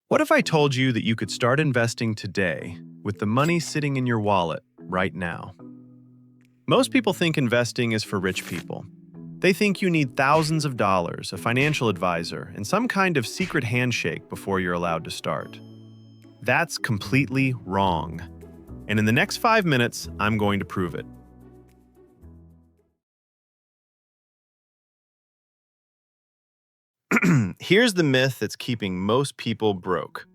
What if I told you that you could start investing today with the money sitting in your wallet right now? Most people think investing is for rich people. They think you need thousands of dollars, a financial advisor, and some kind of secret handshake before you're allowed to start. That's completely wrong. And in the next 5 minutes, I'm going to prove it. Here's the myth that's keeping most people broke.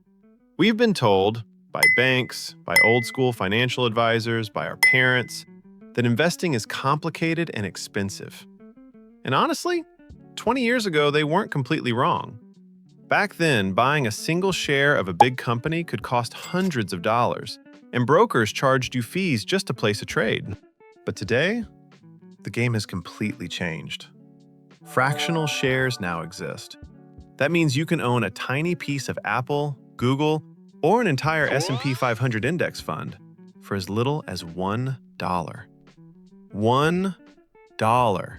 We've been told, by banks, by old-school financial advisors, by our parents, that investing is complicated and expensive. And honestly, 20 years ago, they weren't completely wrong. Back then, buying a single share of a big company could cost hundreds of dollars, and brokers charged you fees just to place a trade. But today, the game has completely changed. Fractional shares now exist. That means you can own a tiny piece of Apple, Google, or an entire S&P 500 index fund for as little as $1. $1.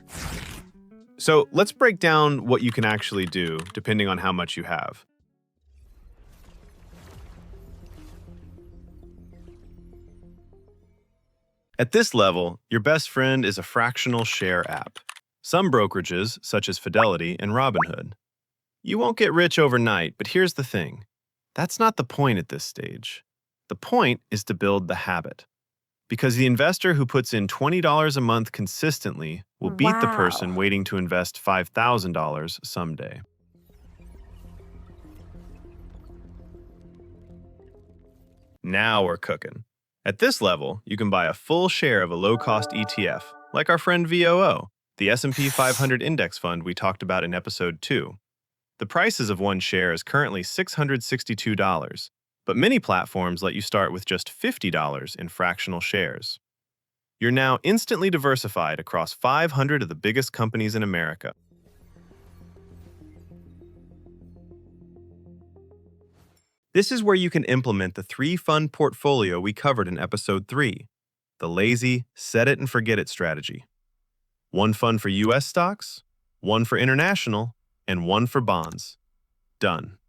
So let's break down what you can actually do depending on how much you have. At this level, your best friend is a fractional share app. Some brokerages, such as Fidelity and Robinhood. You won't get rich overnight, but here's the thing. That's not the point at this stage. The point is to build the habit. Because the investor who puts in $20 a month consistently will beat the person waiting to invest $5,000 someday. Now we're cooking. At this level, you can buy a full share of a low-cost ETF, like our friend VOO, the S&P 500 index fund we talked about in episode 2. The prices of one share is currently $662, but many platforms let you start with just $50 in fractional shares. You're now instantly diversified across 500 of the biggest companies in America. This is where you can implement the 3-fund portfolio we covered in episode 3, the lazy, set-it-and-forget-it strategy. 1 fund for U.S. stocks, 1 for international, and 1 for bonds. Done.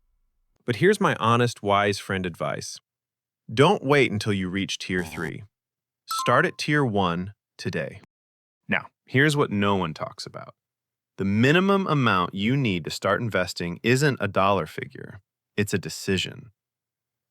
But here's my honest, wise friend advice. Don't wait until you reach Tier 3. Start at Tier 1 today. Now, here's what no one talks about. The minimum amount you need to start investing isn't a dollar figure. It's a decision.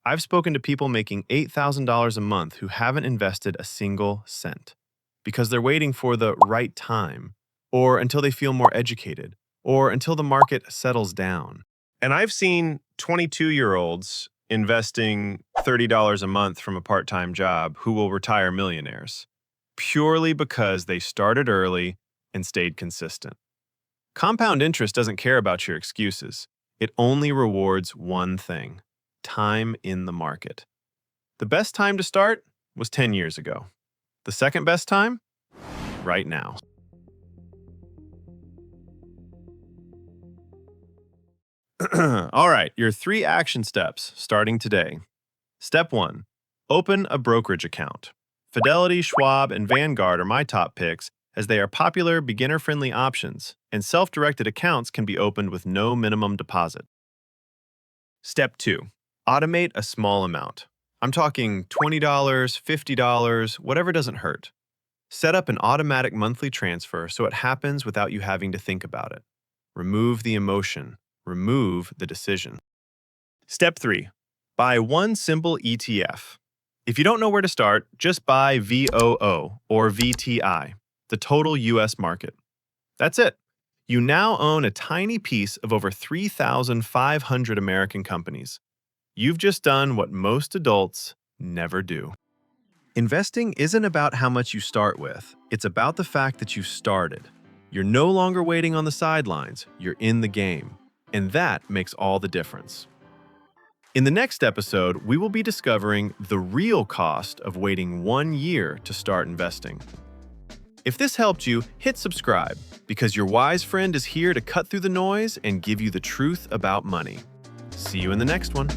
I've spoken to people making $8,000 a month who haven't invested a single cent because they're waiting for the right time, or until they feel more educated, or until the market settles down. And I've seen 22-year-olds investing $30 a month from a part-time job who will retire millionaires, purely because they started early and stayed consistent. Compound interest doesn't care about your excuses. It only rewards one thing: time in the market. The best time to start was 10 years ago. The second best time? Right now. All right, your 3 action steps starting today. Step 1. Open a brokerage account. Fidelity, Schwab, and Vanguard are my top picks as they are popular, beginner-friendly options, and self-directed accounts can be opened with no minimum deposit. Step 2. Automate a small amount. I'm talking $20, $50, whatever doesn't hurt. Set up an automatic monthly transfer so it happens without you having to think about it. Remove the emotion. Remove the decision. Step 3. Buy one simple ETF. If you don't know where to start, just buy VOO or VTI, the total U.S. market. That's it. You now own a tiny piece of over 3,500 American companies. You've just done what most adults never do. Investing isn't about how much you start with. It's about the fact that you started. You're no longer waiting on the sidelines. You're in the game. And that makes all the difference. In the next episode, we will be discovering the real cost of waiting 1 year to start investing. If this helped you, hit subscribe, because your wise friend is here to cut through the noise and give you the truth about money. See you in the next one.